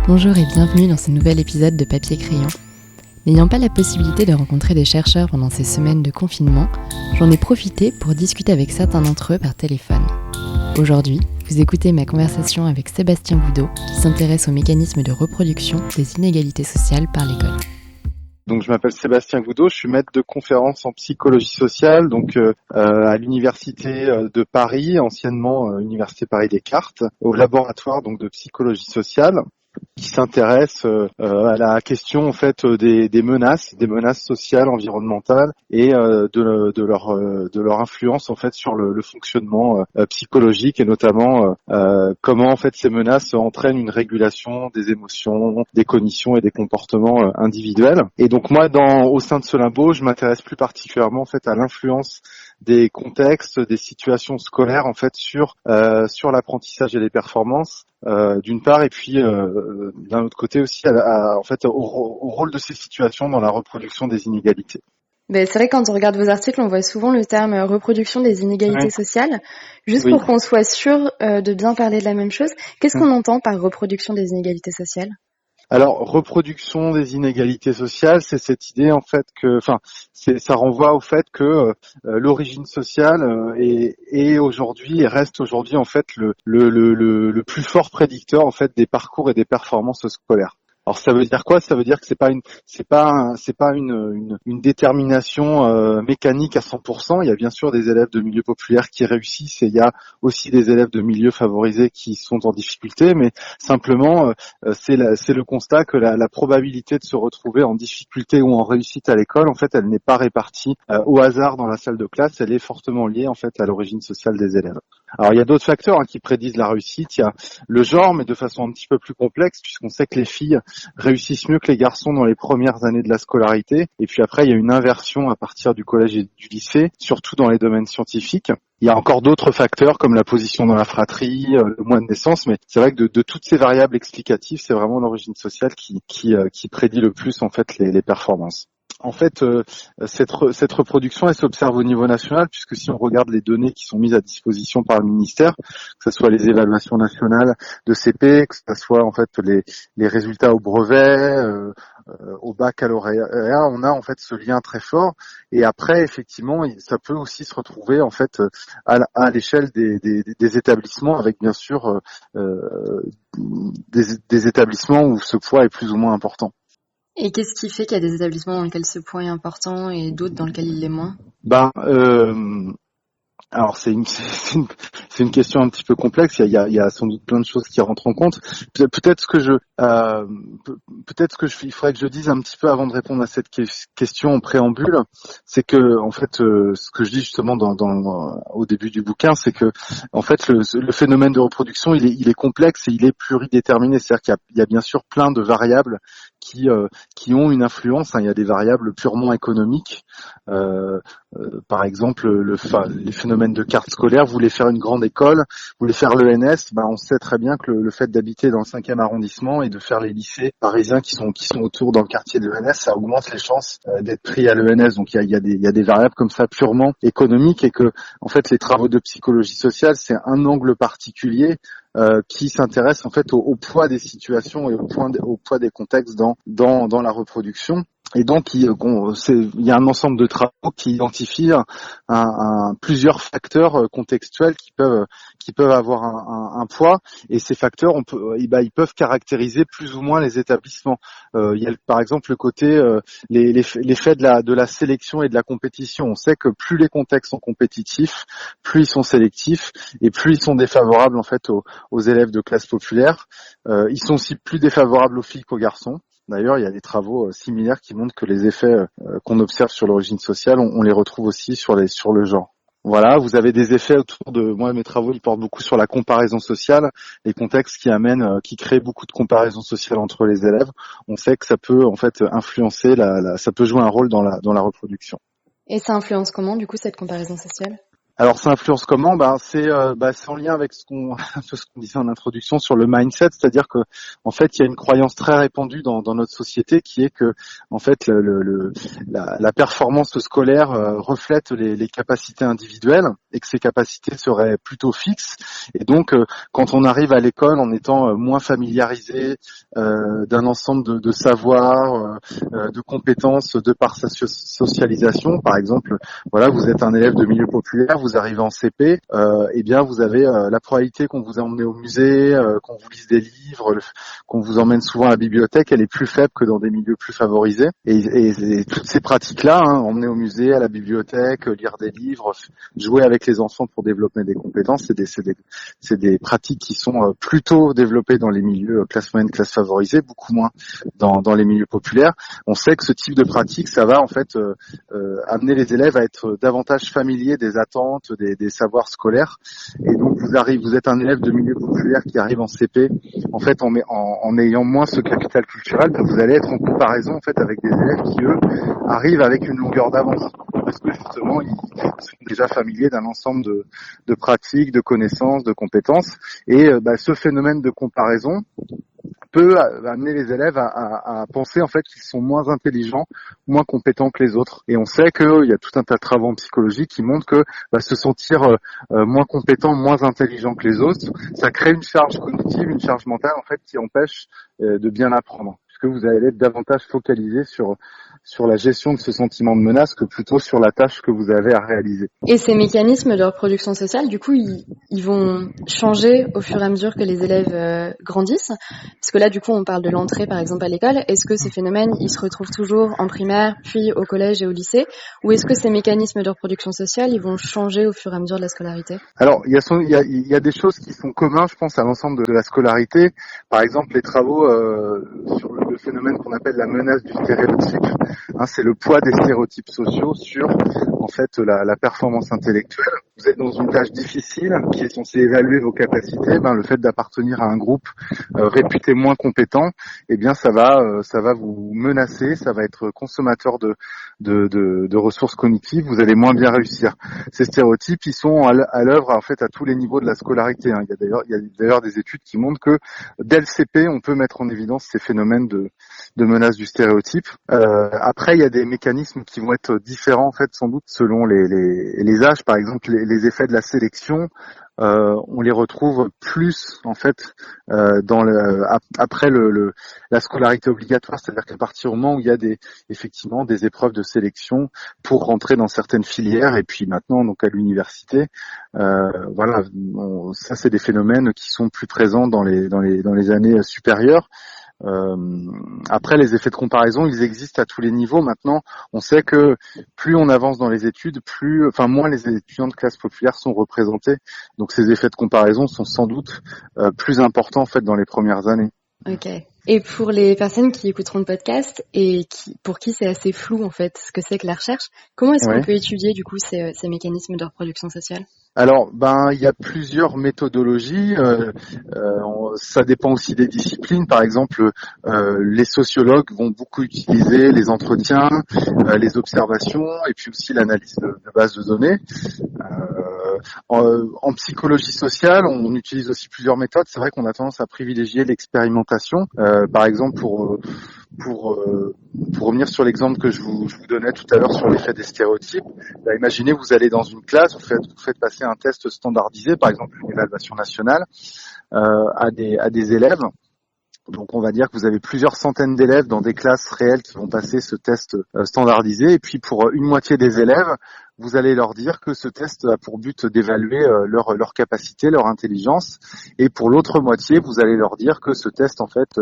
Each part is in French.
Bonjour et bienvenue dans ce nouvel épisode de Papier Crayon. N'ayant pas la possibilité de rencontrer des chercheurs pendant ces semaines de confinement, j'en ai profité pour discuter avec certains d'entre eux par téléphone. Aujourd'hui, vous écoutez ma conversation avec Sébastien Goudot, qui s'intéresse aux mécanismes de reproduction des inégalités sociales par l'école. Donc je m'appelle Sébastien Goudot, je suis maître de conférences en psychologie sociale à l'université de Paris, anciennement Université Paris Descartes, au laboratoire donc de psychologie sociale, qui s'intéresse à la question en fait des menaces sociales, environnementales et de leur influence en fait sur le fonctionnement psychologique et notamment comment en fait ces menaces entraînent une régulation des émotions, des cognitions et des comportements individuels. Et donc moi au sein de ce labo, je m'intéresse plus particulièrement en fait à l'influence des contextes, des situations scolaires en fait sur l'apprentissage et les performances d'une part, et puis d'un autre côté aussi au rôle de ces situations dans la reproduction des inégalités. C'est vrai, quand on regarde vos articles, on voit souvent le terme reproduction des inégalités sociales. Juste pour qu'on soit sûr de bien parler de la même chose, qu'est-ce qu'on entend par reproduction des inégalités sociales ? Alors, reproduction des inégalités sociales, c'est cette idée en fait ça renvoie au fait que l'origine sociale est aujourd'hui et reste aujourd'hui en fait le plus fort prédicteur en fait des parcours et des performances scolaires. Alors ça veut dire quoi ? Ça veut dire que c'est pas une détermination mécanique à 100%. Il y a bien sûr des élèves de milieux populaires qui réussissent et il y a aussi des élèves de milieux favorisés qui sont en difficulté, mais simplement c'est le constat que la probabilité de se retrouver en difficulté ou en réussite à l'école, en fait, elle n'est pas répartie au hasard dans la salle de classe, elle est fortement liée en fait à l'origine sociale des élèves. Alors il y a d'autres facteurs qui prédisent la réussite, il y a le genre, mais de façon un petit peu plus complexe, puisqu'on sait que les filles réussissent mieux que les garçons dans les premières années de la scolarité, et puis après il y a une inversion à partir du collège et du lycée, surtout dans les domaines scientifiques. Il y a encore d'autres facteurs comme la position dans la fratrie, le mois de naissance, mais c'est vrai que de toutes ces variables explicatives, c'est vraiment l'origine sociale qui prédit le plus en fait les performances. En fait, cette reproduction, elle s'observe au niveau national, puisque si on regarde les données qui sont mises à disposition par le ministère, que ce soit les évaluations nationales de CP, que ce soit en fait les résultats au brevet, au baccalauréat, on a en fait ce lien très fort. Et après, effectivement, ça peut aussi se retrouver en fait à l'échelle des établissements, avec bien sûr des établissements où ce poids est plus ou moins important. Et qu'est-ce qui fait qu'il y a des établissements dans lesquels ce point est important et d'autres dans lesquels il l'est moins ? Alors c'est une question un petit peu complexe. Il y a sans doute plein de choses qui rentrent en compte. Peut-être il faudrait que je dise un petit peu avant de répondre à cette question en préambule, c'est que en fait ce que je dis justement au début du bouquin, c'est que en fait le phénomène de reproduction il est complexe et il est pluridéterminé. C'est-à-dire qu'il y a bien sûr plein de variables qui ont une influence. Il y a des variables purement économiques. Par exemple, les phénomènes de carte scolaire. Vous voulez faire une grande école, vous voulez faire l'ENS, on sait très bien que le fait d'habiter dans le 5e arrondissement et de faire les lycées parisiens qui sont autour dans le quartier de l'ENS, ça augmente les chances d'être pris à l'ENS. Donc il y a des variables comme ça purement économiques, et que en fait les travaux de psychologie sociale, c'est un angle particulier qui s'intéresse en fait au poids des situations et au poids des contextes dans la reproduction. Et donc, il y a un ensemble de travaux qui identifient plusieurs facteurs contextuels qui peuvent avoir un poids. Et ces facteurs, ils peuvent caractériser plus ou moins les établissements. Il y a par exemple le côté l'effet de la sélection et de la compétition. On sait que plus les contextes sont compétitifs, plus ils sont sélectifs et plus ils sont défavorables en fait aux élèves de classe populaire. Ils sont aussi plus défavorables aux filles qu'aux garçons. D'ailleurs, il y a des travaux similaires qui montrent que les effets qu'on observe sur l'origine sociale, on les retrouve aussi sur le genre. Voilà, vous avez des effets autour de moi. Mes travaux, ils portent beaucoup sur la comparaison sociale, les contextes qui créent beaucoup de comparaisons sociales entre les élèves. On sait que ça peut en fait influencer ça peut jouer un rôle dans la reproduction. Et ça influence comment, du coup, cette comparaison sociale ? Alors ça influence comment ? C'est en lien avec un peu ce qu'on disait en introduction sur le mindset, c'est-à-dire que en fait il y a une croyance très répandue dans notre société qui est que en fait la performance scolaire reflète les capacités individuelles et que ces capacités seraient plutôt fixes. Et donc quand on arrive à l'école en étant moins familiarisé d'un ensemble de savoirs, de compétences de par sa socialisation, par exemple, voilà, vous êtes un élève de milieu populaire, vous arrivez en CP, eh bien vous avez la probabilité qu'on vous emmène au musée, qu'on vous lise des livres, qu'on vous emmène souvent à la bibliothèque, elle est plus faible que dans des milieux plus favorisés. Et toutes ces pratiques-là, emmener au musée, à la bibliothèque, lire des livres, jouer avec les enfants pour développer des compétences, c'est des pratiques qui sont plutôt développées dans les milieux classe moyenne, classe favorisée, beaucoup moins dans les milieux populaires. On sait que ce type de pratique, ça va en fait amener les élèves à être davantage familiers des attentes, des savoirs scolaires. Et donc vous êtes un élève de milieu populaire qui arrive en CP, en fait en ayant moins ce capital culturel, vous allez être en comparaison en fait avec des élèves qui eux arrivent avec une longueur d'avance parce que justement ils sont déjà familiers d'un ensemble de pratiques, de connaissances, de compétences. Et ce phénomène de comparaison peut amener les élèves à penser en fait qu'ils sont moins intelligents, moins compétents que les autres. Et on sait qu'il y a tout un tas de travaux en psychologie qui montrent que se sentir moins compétent, moins intelligent que les autres, ça crée une charge cognitive, une charge mentale en fait qui empêche de bien apprendre, puisque vous allez être davantage focalisé sur la gestion de ce sentiment de menace que plutôt sur la tâche que vous avez à réaliser. Et ces mécanismes de reproduction sociale, du coup, ils vont changer au fur et à mesure que les élèves grandissent. Parce que là, du coup, on parle de l'entrée, par exemple, à l'école. Est-ce que ces phénomènes, ils se retrouvent toujours en primaire, puis au collège et au lycée? Ou est-ce que ces mécanismes de reproduction sociale, ils vont changer au fur et à mesure de la scolarité? Alors, il y a des choses qui sont communes, je pense, à l'ensemble de la scolarité. Par exemple, les travaux sur le phénomène qu'on appelle la menace du stéréotype. C'est le poids des stéréotypes sociaux sur en fait la performance intellectuelle. Vous êtes dans une tâche difficile qui est censée évaluer vos capacités. Le fait d'appartenir à un groupe réputé moins compétent, eh bien ça va vous menacer, ça va être consommateur de ressources cognitives. Vous allez moins bien réussir. Ces stéréotypes, ils sont à l'œuvre en fait à tous les niveaux de la scolarité. Il y a d'ailleurs des études qui montrent que dès le CP, on peut mettre en évidence ces phénomènes de menace du stéréotype. Après, il y a des mécanismes qui vont être différents en fait, sans doute selon les âges. Par exemple, les effets de la sélection, on les retrouve plus en fait après la scolarité obligatoire, c'est-à-dire qu'à partir du moment où il y a effectivement des épreuves de sélection pour rentrer dans certaines filières, et puis maintenant donc à l'université, ça c'est des phénomènes qui sont plus présents dans les années supérieures. Après, les effets de comparaison, ils existent à tous les niveaux. Maintenant, on sait que plus on avance dans les études, moins les étudiants de classe populaire sont représentés. Donc, ces effets de comparaison sont sans doute plus importants en fait dans les premières années. Ok. Et pour les personnes qui écouteront le podcast et pour qui c'est assez flou en fait ce que c'est que la recherche, comment est-ce qu'on peut étudier du coup ces mécanismes de reproduction sociale? Alors, il y a plusieurs méthodologies. Ça dépend aussi des disciplines. Par exemple, les sociologues vont beaucoup utiliser les entretiens, les observations, et puis aussi l'analyse de bases de données. En psychologie sociale, on utilise aussi plusieurs méthodes. C'est vrai qu'on a tendance à privilégier l'expérimentation. Par exemple, pour revenir sur l'exemple que je vous donnais tout à l'heure sur l'effet des stéréotypes, imaginez vous allez dans une classe, vous faites passer un test standardisé, par exemple une évaluation nationale, à des élèves. Donc on va dire que vous avez plusieurs centaines d'élèves dans des classes réelles qui vont passer ce test standardisé, et puis pour une moitié des élèves, vous allez leur dire que ce test a pour but d'évaluer leur capacité, leur intelligence, et pour l'autre moitié, vous allez leur dire que ce test en fait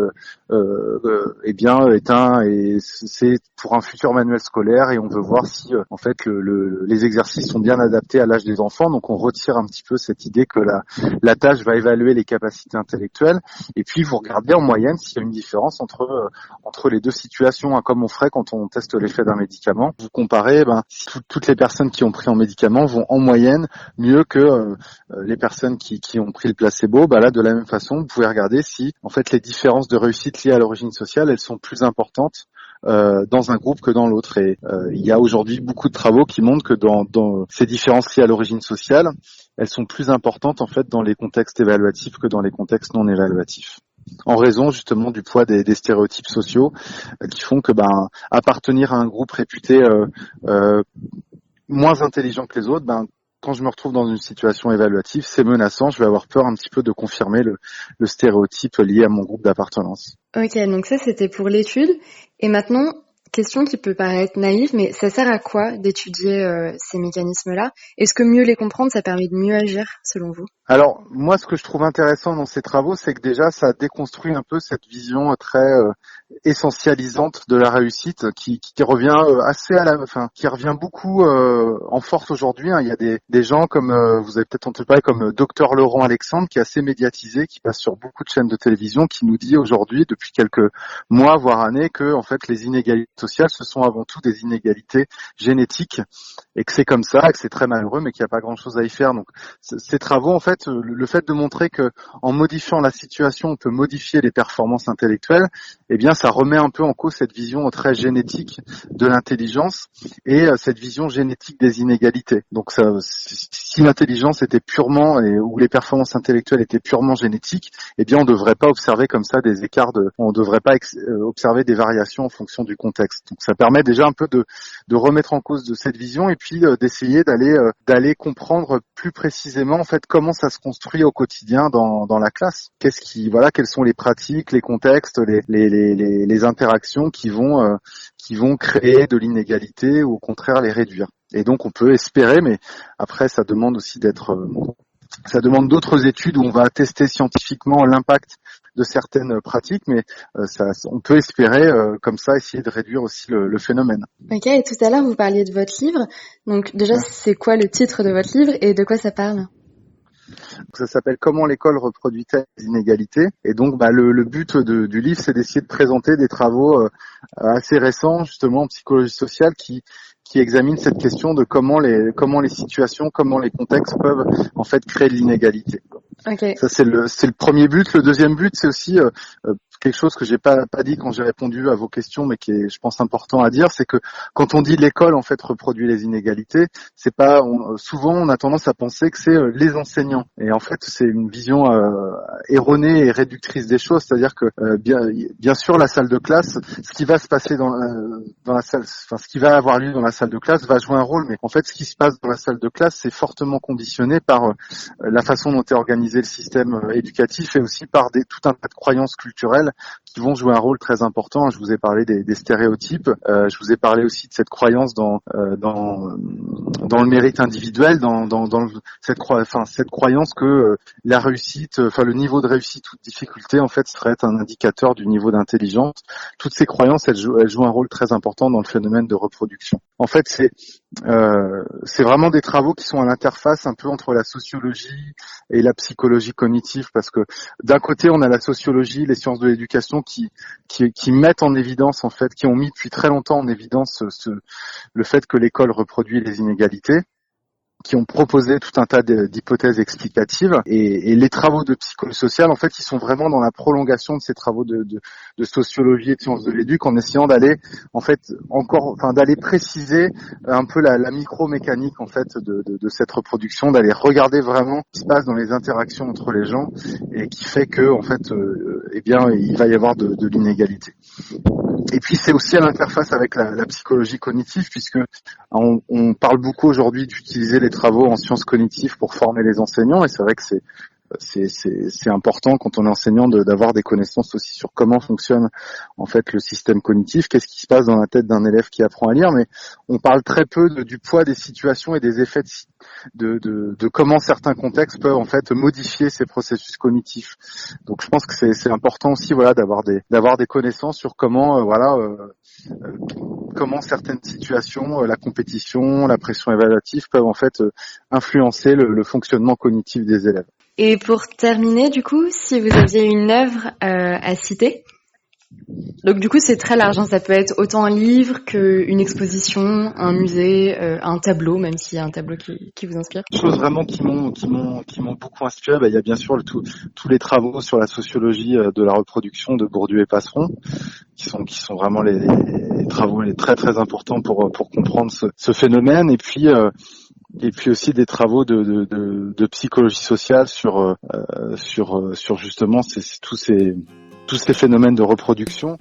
c'est pour un futur manuel scolaire, et on veut voir si en fait les exercices sont bien adaptés à l'âge des enfants. Donc on retire un petit peu cette idée que la tâche va évaluer les capacités intellectuelles, et puis vous regardez en moyenne s'il y a une différence entre les deux situations, comme on ferait quand on teste l'effet d'un médicament. Vous comparez si toutes les personnes qui ont pris un médicament vont en moyenne mieux que les personnes qui ont pris le placebo. Là, de la même façon, vous pouvez regarder si en fait les différences de réussite liées à l'origine sociale, elles sont plus importantes dans un groupe que dans l'autre. Et il y a aujourd'hui beaucoup de travaux qui montrent que dans ces différences liées à l'origine sociale, elles sont plus importantes en fait dans les contextes évaluatifs que dans les contextes non évaluatifs, en raison justement du poids des stéréotypes sociaux qui font que appartenir à un groupe réputé moins intelligent que les autres, quand je me retrouve dans une situation évaluative, c'est menaçant, je vais avoir peur un petit peu de confirmer le stéréotype lié à mon groupe d'appartenance. Ok, donc ça c'était pour l'étude. Et maintenant, question qui peut paraître naïve, mais ça sert à quoi d'étudier ces mécanismes-là? Est-ce que mieux les comprendre, ça permet de mieux agir, selon vous? Alors, moi, ce que je trouve intéressant dans ces travaux, c'est que déjà, ça déconstruit un peu cette vision très essentialisante de la réussite, qui revient qui revient beaucoup en force aujourd'hui. Il y a des gens comme, vous avez peut-être entendu parler, comme Dr Laurent Alexandre, qui est assez médiatisé, qui passe sur beaucoup de chaînes de télévision, qui nous dit aujourd'hui, depuis quelques mois, voire années, que en fait, les inégalités sociales, ce sont avant tout des inégalités génétiques, et que c'est comme ça, et que c'est très malheureux, mais qu'il n'y a pas grand-chose à y faire. Donc, ces travaux, en fait, le fait de montrer que en modifiant la situation, on peut modifier les performances intellectuelles, eh bien, ça remet un peu en cause cette vision très génétique de l'intelligence et cette vision génétique des inégalités. Donc, si l'intelligence était purement ou les performances intellectuelles étaient purement génétiques, eh bien, on ne devrait pas observer comme ça des écarts on ne devrait pas observer des variations en fonction du contexte. Donc, ça permet déjà un peu de remettre en cause de cette vision et puis d'essayer d'aller comprendre plus précisément en fait comment ça se construit au quotidien dans la classe. Quelles sont les pratiques, les contextes, les interactions qui vont créer de l'inégalité ou au contraire les réduire. Et donc on peut espérer, mais après ça demande aussi ça demande d'autres études où on va tester scientifiquement l'impact de certaines pratiques, mais on peut espérer comme ça essayer de réduire aussi le phénomène. Ok, et tout à l'heure vous parliez de votre livre. Donc déjà, c'est quoi le titre de votre livre et de quoi ça parle? Ça s'appelle Comment l'école reproduit-elle les inégalités, et donc le but du livre, c'est d'essayer de présenter des travaux assez récents justement en psychologie sociale qui examinent cette question de comment les situations, comment les contextes peuvent en fait créer de l'inégalité. Okay. Ça c'est le premier but. Le deuxième but, c'est aussi quelque chose que j'ai pas dit quand j'ai répondu à vos questions, mais qui est, je pense, important à dire, c'est que quand on dit l'école en fait reproduit les inégalités, c'est pas souvent on a tendance à penser que c'est les enseignants, et en fait c'est une vision erronée et réductrice des choses, c'est-à-dire que bien sûr la salle de classe, ce qui va se passer dans la salle, enfin ce qui va avoir lieu dans la salle de classe va jouer un rôle, mais en fait ce qui se passe dans la salle de classe c'est fortement conditionné par la façon dont est organisé le système éducatif et aussi par tout un tas de croyances culturelles qui vont jouer un rôle très important. Je vous ai parlé des stéréotypes, je vous ai parlé aussi de cette croyance dans le mérite individuel, cette croyance que la réussite, le niveau de réussite ou de difficulté en fait serait un indicateur du niveau d'intelligence. Toutes ces croyances, elles jouent un rôle très important dans le phénomène de reproduction. En fait, c'est vraiment des travaux qui sont à l'interface un peu entre la sociologie et la psychologie cognitive, parce que d'un côté on a la sociologie, les sciences de l'éducation qui mettent en évidence en fait, qui ont mis depuis très longtemps en évidence le fait que l'école reproduit les inégalités, qui ont proposé tout un tas d'hypothèses explicatives, et les travaux de psychologie sociale en fait ils sont vraiment dans la prolongation de ces travaux de sociologie et de sciences de l'éduc, en essayant d'aller en fait d'aller préciser un peu la micromécanique en fait de cette reproduction, d'aller regarder vraiment ce qui se passe dans les interactions entre les gens et qui fait que en fait il va y avoir de l'inégalité. Et puis c'est aussi à l'interface avec la psychologie cognitive, puisque on parle beaucoup aujourd'hui d'utiliser les travaux en sciences cognitives pour former les enseignants, et c'est vrai que c'est important quand on est enseignant d'avoir des connaissances aussi sur comment fonctionne en fait le système cognitif, qu'est-ce qui se passe dans la tête d'un élève qui apprend à lire, mais on parle très peu du poids des situations et des effets de comment certains contextes peuvent en fait modifier ces processus cognitifs. Donc je pense que c'est important aussi d'avoir des connaissances sur comment comment certaines situations, la compétition, la pression évaluative peuvent en fait influencer le fonctionnement cognitif des élèves. Et pour terminer, du coup, si vous aviez une œuvre à citer? Donc du coup c'est très large, hein. Ça peut être autant un livre qu'une exposition, un musée, un tableau, même s'il y a un tableau qui vous inspire. Choses vraiment qui m'ont beaucoup inspiré. Il y a bien sûr tous les travaux sur la sociologie de la reproduction de Bourdieu et Passeron, qui sont vraiment les travaux les très très importants pour comprendre ce phénomène. Et puis aussi des travaux de psychologie sociale sur justement tous ces phénomènes de reproduction.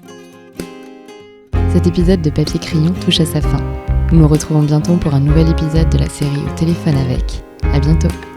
Cet épisode de Papier Crayon touche à sa fin. Nous nous retrouvons bientôt pour un nouvel épisode de la série Au téléphone avec. À bientôt.